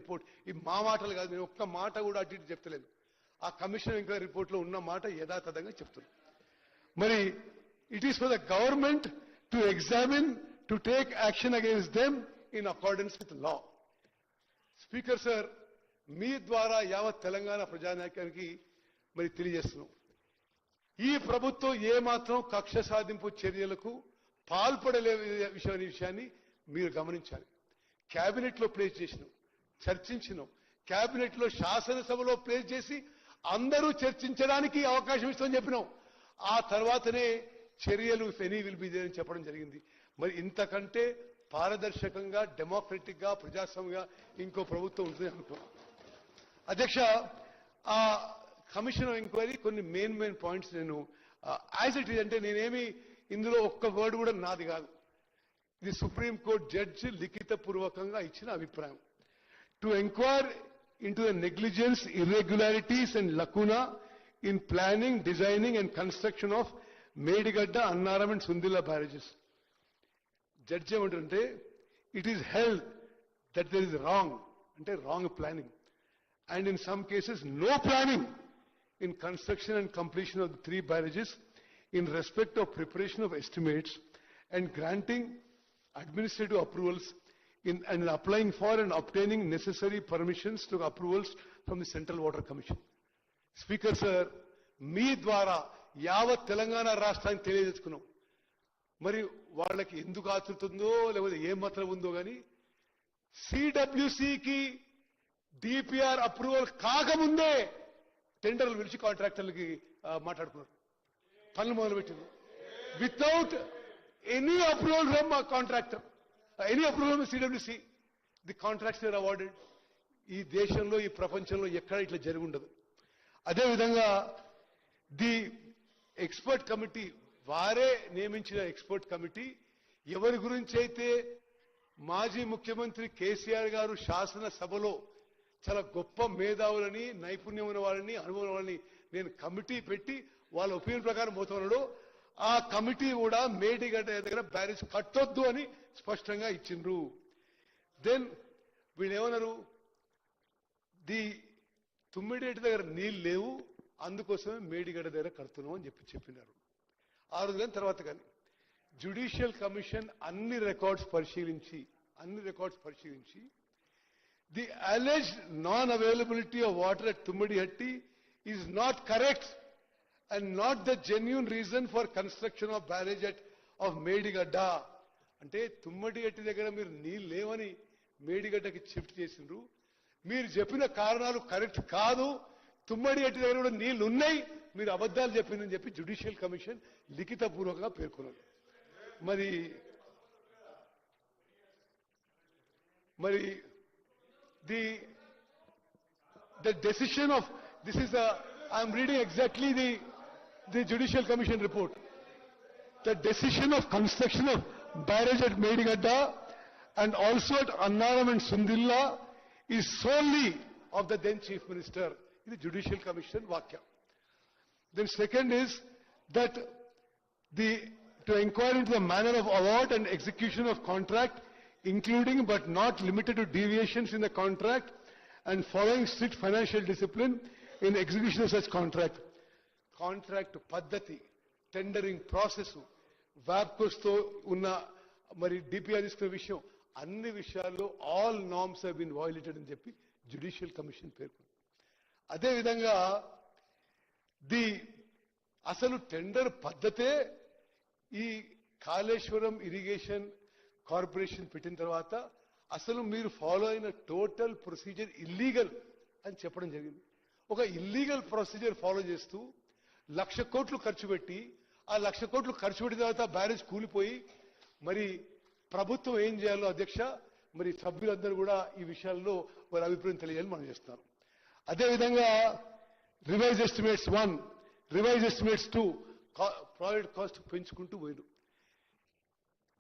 Report. ఈ మా మాటలు కాదు, నేను ఒక్క మాట కూడా అటు ఇటు చెప్తలేదు. ఆ కమిషన్ ఎంక్వైరీ రిపోర్ట్ లో ఉన్న మాట యథాతథంగా చెప్తున్నాను. మరి it is for the government to examine, to take action against them in accordance with law. Speaker sir, మీ ద్వారా యావత్ తెలంగాణ ప్రజానాయకానికి మరి తెలియజేస్తున్నాం, ఈ ప్రభుత్వం ఏమాత్రం కక్ష సాధింపు చర్యలకు పాల్పడలే విషయాన్ని మీరు గమనించాలి. కేబినెట్ లో ప్లేస్ చేసినాం, చర్చించినాం, కేబినెట్ లో శాసనసభలో ప్లేస్ చేసి అందరూ చర్చించడానికి అవకాశం ఇస్తామని చెప్పినాం. ఆ తర్వాతనే చర్యలు if any will be there అని చెప్పడం జరిగింది. మరి ఇంతకంటే పారదర్శకంగా, డెమోక్రటిక్ గా, ప్రజాస్వామ్యంగా ఇంకో ప్రభుత్వం ఉంటుంది అనుకున్నాం. అధ్యక్ష, ఆ కమిషన్ ఆఫ్ ఎంక్వైరీ కొన్ని మెయిన్ పాయింట్స్ నేను యాజ్ ఇట్ ఈజ్, అంటే నేనేమి ఇందులో ఒక్క వర్డ్ కూడా నాది కాదు, ఇది సుప్రీంకోర్టు జడ్జి లిఖితపూర్వకంగా ఇచ్చిన అభిప్రాయం. To enquire into the negligence, irregularities and lacuna in planning, designing and construction of Medigadda, Annaram and Sundilla barrages. Judge ఏమంటారంటే, it is held that there is wrong, అంటే wrong planning, and in some cases no planning in construction and completion of the 3 barrages in respect of preparation of estimates and granting administrative approvals and applying for and obtaining necessary permissions to approvals from the Central Water Commission. Speaker sir, మీ ద్వారా యావత్ తెలంగాణ రాష్ట్రానికి తెలియజేసుకున్నాం. మరి వాళ్ళకి ఎందుకు ఆతురుతుందో లేకపోతే ఏం మాత్రం ఉందో కానీ సిడబ్ల్యూసికి డిపిఆర్ అప్రూవల్ కాకముందే టెండర్లు పిలిచి కాంట్రాక్టర్లకి మాట్లాడుకున్నారు, పనులు మొదలుపెట్టింది without any approval from contractor, any approval from CWC, the contracts are awarded. ఈ దేశంలో, ఈ ప్రపంచంలో ఎక్కడ ఇట్లా జరిగి ఉండదు. అదేవిధంగా ది ఎక్స్పర్ట్ కమిటీ, వారే నియమించిన ఎక్స్పర్ట్ కమిటీ ఎవరి గురించి అయితే మాజీ ముఖ్యమంత్రి కేసీఆర్ గారు శాసనసభలో చాలా గొప్ప మేధావులని, నైపుణ్యం ఉన్న వాళ్ళని, అనుభవం వాళ్ళని నేను కమిటీ పెట్టి వాళ్ళ ఒపీనియన్ ప్రకారం పోతున్నాడు, ఆ కమిటీ కూడా మేడిగడ్డ దగ్గర బ్యారేజ్ కట్టొద్దు అని స్పష్టంగా ఇచ్చిండ్రు. దెన్ వీళ్ళు ఏమన్నారు, ది తుమ్మిడేటి దగ్గర నీళ్ళు లేవు, అందుకోసమే మేడిగడ్డ దగ్గర కడుతున్నాం అని చెప్పినారు. ఆ రోజు కానీ తర్వాత కానీ జ్యుడిషియల్ కమిషన్ అన్ని రికార్డ్స్ పరిశీలించి the alleged non availability of water at Tummidihatti is not correct and not the genuine reason for construction of barrage of Medigadda. అంటే తుమ్మడిగట్టి దగ్గర మీరు నీళ్ళు లేవని మేడిగడ్డకి షిఫ్ట్ చేసిండ్రు, మీరు చెప్పిన కారణాలు కరెక్ట్ కాదు, తుమ్మడిగట్టి దగ్గర కూడా నీళ్లు ఉన్నాయి, మీరు అబద్ధాలు చెప్పిందని చెప్పి జ్యుడిషియల్ కమిషన్ లిఖితపూర్వకంగా పేర్కొన్నారు. మరి the decision of this is I am reading exactly the Judicial Commission report. The decision of construction of barrage at Medigadda and also at Annaram and Sundilla is solely of the then Chief Minister. In the Judicial Commission Vakya. Then second is that to inquire into the manner of award and execution of contract, including but not limited to deviations in the contract and following strict financial discipline in execution of such contract. Contract పద్ధతి, tendering process, వ్యాప్కోస్ తో ఉన్న మరి DPR తీసుకునే విషయం, అన్ని విషయాల్లో all norms have been violated అని చెప్పి జ్యుడిషియల్ కమిషన్ పేర్కొంది. అదేవిధంగా అసలు టెండర్ పద్ధతే ఈ కాళేశ్వరం ఇరిగేషన్ కార్పొరేషన్ పెట్టిన తర్వాత అసలు మీరు ఫాలో అయిన టోటల్ ప్రొసీజర్ ఇల్లీగల్ అని చెప్పడం జరిగింది. ఒక ఇల్లీగల్ ప్రొసీజర్ ఫాలో చేస్తూ 1,00,000 కోట్లు ఖర్చు పెట్టి, ఆ 1,00,000 కోట్లు ఖర్చు పెట్టిన తర్వాత బ్యారేజ్ కూలిపోయి, మరి ప్రభుత్వం ఏం చేయాలో అధ్యక్ష, మరి సభ్యులందరూ కూడా ఈ విషయాల్లో వారి అభిప్రాయం తెలియాలని మనం చేస్తున్నాం. అదేవిధంగా revise estimates 1, revise estimates 2 project cost పెంచుకుంటూ పోయినారు.